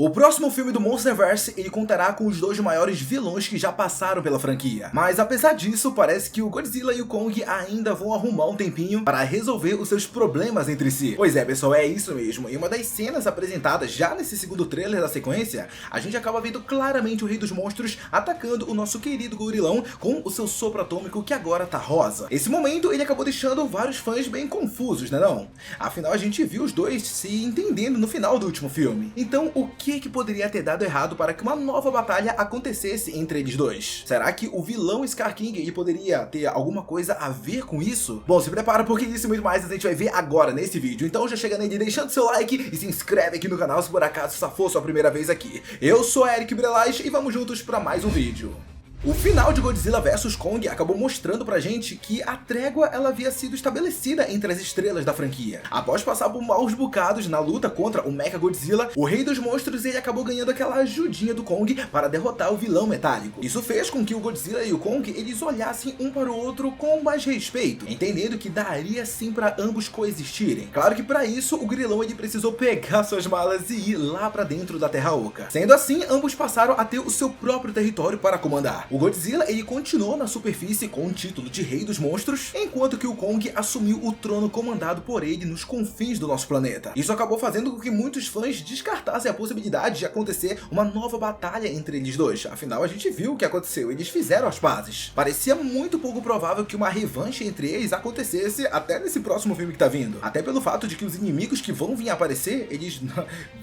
O próximo filme do Monsterverse, ele contará com os dois maiores vilões que já passaram pela franquia. Mas apesar disso, parece que o Godzilla e o Kong ainda vão arrumar um tempinho para resolver os seus problemas entre si. Pois é, pessoal, é isso mesmo. Em uma das cenas apresentadas já nesse segundo trailer da sequência, a gente acaba vendo claramente o Rei dos Monstros atacando o nosso querido gorilão com o seu sopro atômico que agora tá rosa. Esse momento, ele acabou deixando vários fãs bem confusos, né não? Afinal, a gente viu os dois se entendendo no final do último filme. Então, o que poderia ter dado errado para que uma nova batalha acontecesse entre eles dois? Será que o vilão Scar King ele poderia ter alguma coisa a ver com isso? Bom, se prepara porque isso e muito mais a gente vai ver agora nesse vídeo. Então já chega nele deixando seu like e se inscreve aqui no canal se por acaso essa for sua primeira vez aqui. Eu sou Eric Brelas e vamos juntos para mais um vídeo. O final de Godzilla vs Kong acabou mostrando pra gente que a trégua ela havia sido estabelecida entre as estrelas da franquia. Após passar por maus bocados na luta contra o Mechagodzilla, o Rei dos Monstros ele acabou ganhando aquela ajudinha do Kong para derrotar o vilão metálico. Isso fez com que o Godzilla e o Kong eles olhassem um para o outro com mais respeito, entendendo que daria sim para ambos coexistirem. Claro que para isso o Grilão ele precisou pegar suas malas e ir lá para dentro da Terra Oca. Sendo assim, ambos passaram a ter o seu próprio território para comandar. O Godzilla ele continuou na superfície com o título de Rei dos Monstros, enquanto que o Kong assumiu o trono comandado por ele nos confins do nosso planeta. Isso acabou fazendo com que muitos fãs descartassem a possibilidade de acontecer uma nova batalha entre eles dois. Afinal, a gente viu o que aconteceu, eles fizeram as pazes. Parecia muito pouco provável que uma revanche entre eles acontecesse até nesse próximo filme que tá vindo. Até pelo fato de que os inimigos que vão vir aparecer, eles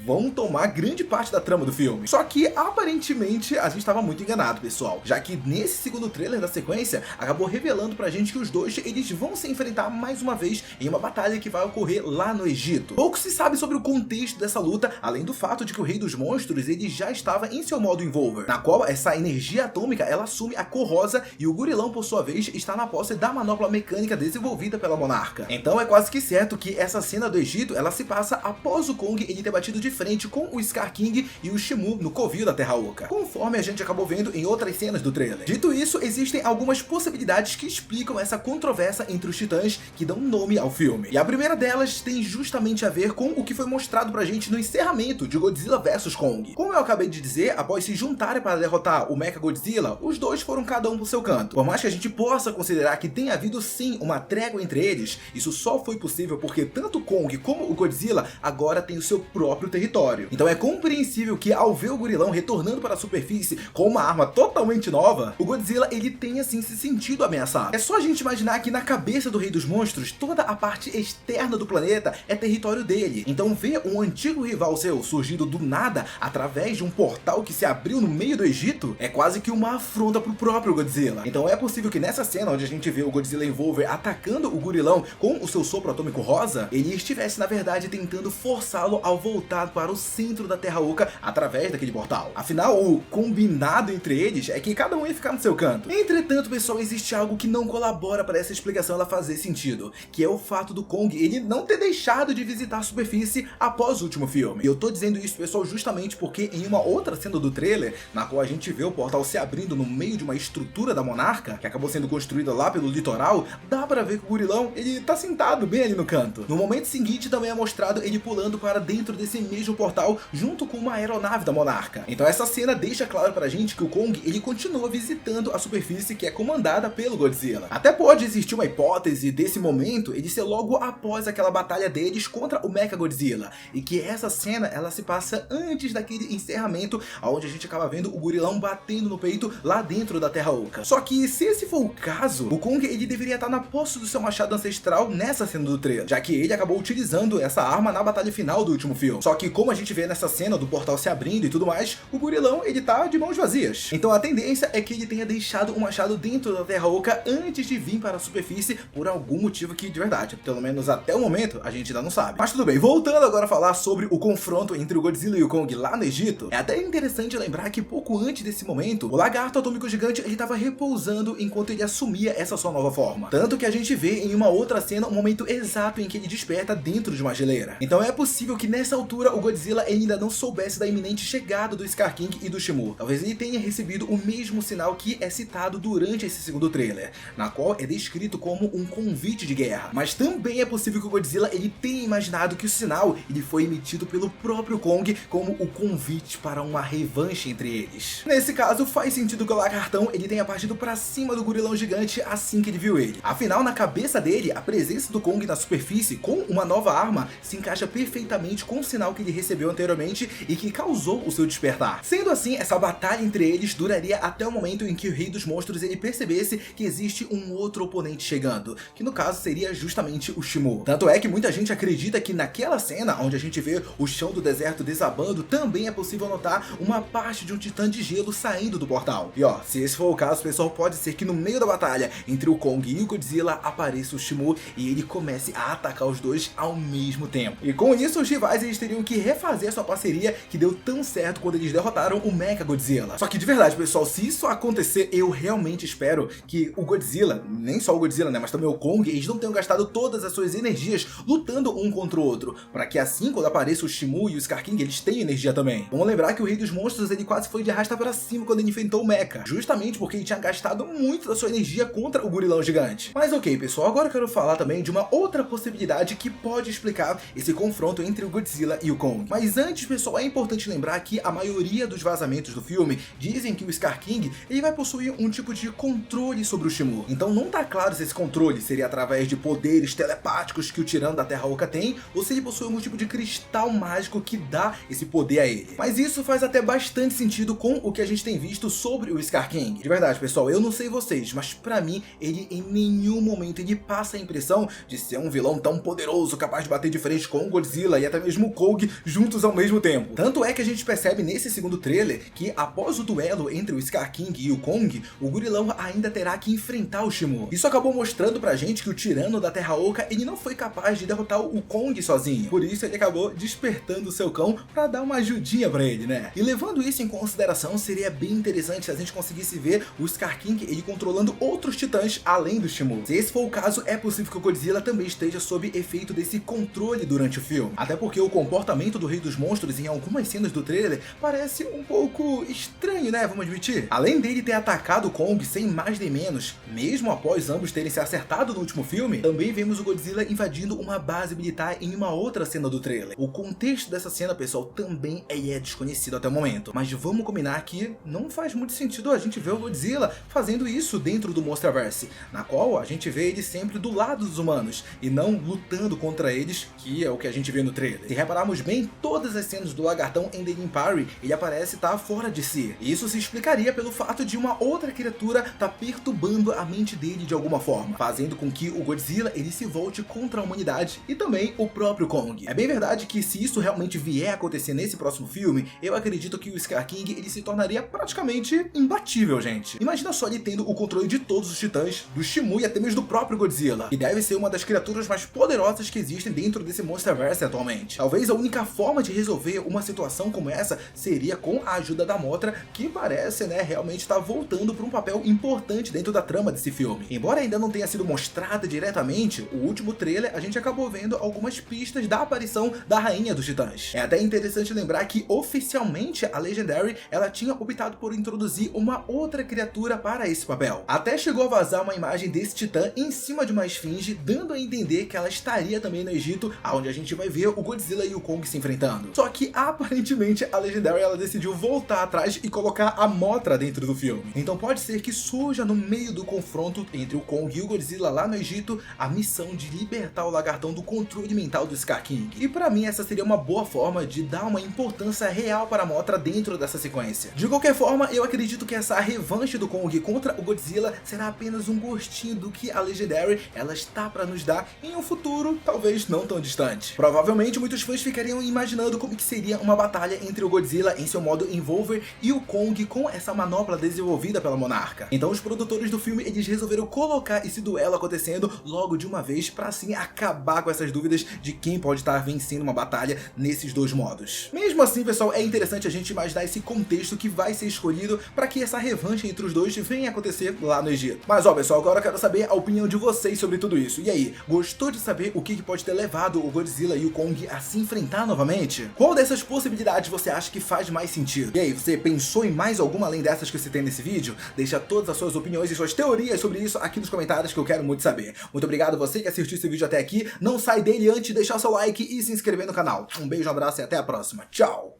vão tomar grande parte da trama do filme. Só que, aparentemente, a gente estava muito enganado, pessoal. Já que nesse segundo trailer da sequência, acabou revelando pra gente que os dois eles vão se enfrentar mais uma vez em uma batalha que vai ocorrer lá no Egito. Pouco se sabe sobre o contexto dessa luta, além do fato de que o Rei dos Monstros ele já estava em seu modo Envolver, na qual essa energia atômica ela assume a cor rosa e o gorilão, por sua vez, está na posse da manopla mecânica desenvolvida pela monarca. Então é quase que certo que essa cena do Egito ela se passa após o Kong ele ter batido de frente com o Scar King e o Shimu no covil da Terra Oca, conforme a gente acabou vendo em outras cenas do trailer. Dito isso, existem algumas possibilidades que explicam essa controvérsia entre os titãs que dão nome ao filme. E a primeira delas tem justamente a ver com o que foi mostrado pra gente no encerramento de Godzilla vs Kong. Como eu acabei de dizer, após se juntarem para derrotar o Mechagodzilla, os dois foram cada um pro seu canto. Por mais que a gente possa considerar que tenha havido sim uma trégua entre eles, isso só foi possível porque tanto Kong como o Godzilla agora têm o seu próprio território. Então é compreensível que ao ver o gorilão retornando para a superfície com uma arma totalmente nova, o Godzilla ele tem assim se sentido ameaçado. É só a gente imaginar que na cabeça do Rei dos Monstros, toda a parte externa do planeta é território dele. Então ver um antigo rival seu surgindo do nada através de um portal que se abriu no meio do Egito é quase que uma afronta pro próprio Godzilla. Então é possível que nessa cena onde a gente vê o Godzilla Envolver atacando o gorilão com o seu sopro atômico rosa, ele estivesse na verdade tentando forçá-lo ao voltar para o centro da Terra Oca através daquele portal. Afinal, o combinado entre eles é que cada um ia ficar no seu canto. Entretanto, pessoal, existe algo que não colabora para essa explicação ela fazer sentido, que é o fato do Kong ele não ter deixado de visitar a superfície após o último filme. E eu tô dizendo isso, pessoal, justamente porque em uma outra cena do trailer, na qual a gente vê o portal se abrindo no meio de uma estrutura da monarca, que acabou sendo construída lá pelo litoral, dá para ver que o gorilão ele tá sentado bem ali no canto. No momento seguinte também é mostrado ele pulando para dentro desse mesmo portal junto com uma aeronave da monarca. Então essa cena deixa claro pra gente que o Kong ele continua visitando a superfície que é comandada pelo Godzilla. Até pode existir uma hipótese desse momento ele ser logo após aquela batalha deles contra o Mechagodzilla, e que essa cena ela se passa antes daquele encerramento onde a gente acaba vendo o gorilão batendo no peito lá dentro da Terra Oca. Só que se esse for o caso, o Kong ele deveria estar na posse do seu machado ancestral nessa cena do trailer, já que ele acabou utilizando essa arma na batalha final do último filme. Só que como a gente vê nessa cena do portal se abrindo e tudo mais, o gorilão ele tá de mãos vazias. Então a tendência é que ele tenha deixado o machado dentro da Terra Oca antes de vir para a superfície por algum motivo que de verdade, pelo menos até o momento, a gente ainda não sabe. Mas tudo bem, voltando agora a falar sobre o confronto entre o Godzilla e o Kong lá no Egito, é até interessante lembrar que pouco antes desse momento, o lagarto atômico gigante ele estava repousando enquanto ele assumia essa sua nova forma. Tanto que a gente vê em uma outra cena o momento exato em que ele desperta dentro de uma geleira. Então é possível que nessa altura o Godzilla ainda não soubesse da iminente chegada do Scar King e do Shimu. Talvez ele tenha recebido o mesmo mesmo sinal que é citado durante esse segundo trailer, na qual é descrito como um convite de guerra. Mas também é possível que o Godzilla ele tenha imaginado que o sinal ele foi emitido pelo próprio Kong como o convite para uma revanche entre eles. Nesse caso, faz sentido que o lagartão ele tenha partido para cima do gorilão gigante assim que ele viu ele. Afinal, na cabeça dele, a presença do Kong na superfície com uma nova arma se encaixa perfeitamente com o sinal que ele recebeu anteriormente e que causou o seu despertar. Sendo assim, essa batalha entre eles duraria até o momento em que o Rei dos Monstros ele percebesse que existe um outro oponente chegando, que no caso seria justamente o Shimo. Tanto é que muita gente acredita que naquela cena onde a gente vê o chão do deserto desabando, também é possível notar uma parte de um titã de gelo saindo do portal. E ó, se esse for o caso, pessoal, pode ser que no meio da batalha entre o Kong e o Godzilla apareça o Shimo e ele comece a atacar os dois ao mesmo tempo. E com isso, os rivais eles teriam que refazer a sua parceria que deu tão certo quando eles derrotaram o Mechagodzilla. Só que de verdade, pessoal, se isso acontecer, eu realmente espero que o Godzilla, nem só o Godzilla, né, mas também o Kong, eles não tenham gastado todas as suas energias lutando um contra o outro, para que assim, quando apareça o Shimo e o Scar King, eles tenham energia também. Vamos lembrar que o Rei dos Monstros, ele quase foi de arrasta para cima quando ele enfrentou o Mecha, justamente porque ele tinha gastado muito da sua energia contra o gorilão gigante. Mas ok, pessoal, agora eu quero falar também de uma outra possibilidade que pode explicar esse confronto entre o Godzilla e o Kong. Mas antes, pessoal, é importante lembrar que a maioria dos vazamentos do filme dizem que o Scar King ele vai possuir um tipo de controle sobre o Shimo. Então não tá claro se esse controle seria através de poderes telepáticos que o Tirano da Terra Oca tem, ou se ele possui algum tipo de cristal mágico que dá esse poder a ele. Mas isso faz até bastante sentido com o que a gente tem visto sobre o Scar King. De verdade, pessoal, eu não sei vocês, mas pra mim, ele em nenhum momento ele passa a impressão de ser um vilão tão poderoso, capaz de bater de frente com o Godzilla e até mesmo o Kong juntos ao mesmo tempo. Tanto é que a gente percebe nesse segundo trailer que após o duelo entre o Scar King e o Kong, o gorilão ainda terá que enfrentar o Shimo. Isso acabou mostrando pra gente que o Tirano da Terra Oca ele não foi capaz de derrotar o Kong sozinho. Por isso ele acabou despertando o seu cão pra dar uma ajudinha pra ele, né? E levando isso em consideração, seria bem interessante se a gente conseguisse ver o Scar King ele controlando outros titãs além do Shimo. Se esse for o caso, é possível que o Godzilla também esteja sob efeito desse controle durante o filme. Até porque o comportamento do Rei dos Monstros em algumas cenas do trailer parece um pouco estranho, né? Vamos admitir. Além dele ter atacado o Kong sem mais nem menos, mesmo após ambos terem se acertado no último filme, também vemos o Godzilla invadindo uma base militar em uma outra cena do trailer. O contexto dessa cena, pessoal, também é desconhecido até o momento. Mas vamos combinar que não faz muito sentido a gente ver o Godzilla fazendo isso dentro do Monsterverse, na qual a gente vê ele sempre do lado dos humanos e não lutando contra eles, que é o que a gente vê no trailer. Se repararmos bem, todas as cenas do lagartão em The Empire, ele aparece estar fora de si. E isso se explicaria pelo fato de uma outra criatura estar perturbando a mente dele de alguma forma, fazendo com que o Godzilla ele se volte contra a humanidade e também o próprio Kong. É bem verdade que se isso realmente vier a acontecer nesse próximo filme, eu acredito que o Scar King ele se tornaria praticamente imbatível, gente. Imagina só ele tendo o controle de todos os titãs, do Shimo e até mesmo do próprio Godzilla, que deve ser uma das criaturas mais poderosas que existem dentro desse Monsterverse atualmente. Talvez a única forma de resolver uma situação como essa seria com a ajuda da Mothra, que parece, né, realmente estar voltando para um papel importante dentro da trama desse filme. Embora ainda não tenha sido mostrada diretamente, o último trailer a gente acabou vendo algumas pistas da aparição da Rainha dos Titãs. É até interessante lembrar que oficialmente a Legendary ela tinha optado por introduzir uma outra criatura para esse papel. Até chegou a vazar uma imagem desse titã em cima de uma esfinge, dando a entender que ela estaria também no Egito, onde a gente vai ver o Godzilla e o Kong se enfrentando. Só que aparentemente a Legendary ela decidiu voltar atrás e colocar a Mothra dentro do filme. Então pode ser que surja no meio do confronto entre o Kong e o Godzilla lá no Egito a missão de libertar o lagartão do controle mental do Scar King. E pra mim essa seria uma boa forma de dar uma importância real para a Mothra dentro dessa sequência. De qualquer forma, eu acredito que essa revanche do Kong contra o Godzilla será apenas um gostinho do que a Legendary ela está para nos dar em um futuro talvez não tão distante. Provavelmente muitos fãs ficariam imaginando como que seria uma batalha entre o Godzilla em seu modo Envolver e o Kong com essa manopla desenvolvida pela Monarca. Então os produtores do filme eles resolveram colocar esse duelo acontecendo logo de uma vez para assim acabar com essas dúvidas de quem pode estar vencendo uma batalha nesses dois modos. Mesmo assim, pessoal, é interessante a gente imaginar esse contexto que vai ser escolhido para que essa revanche entre os dois venha acontecer lá no Egito. Mas ó, pessoal, agora eu quero saber a opinião de vocês sobre tudo isso. E aí, gostou de saber o que pode ter levado o Godzilla e o Kong a se enfrentar novamente? Qual dessas possibilidades você acha que faz mais sentido? E aí, você pensou em mais alguma além dessa essas que eu citei nesse vídeo? Deixa todas as suas opiniões e suas teorias sobre isso aqui nos comentários que eu quero muito saber. Muito obrigado a você que assistiu esse vídeo até aqui. Não sai dele antes de deixar seu like e se inscrever no canal. Um beijo, um abraço e até a próxima. Tchau!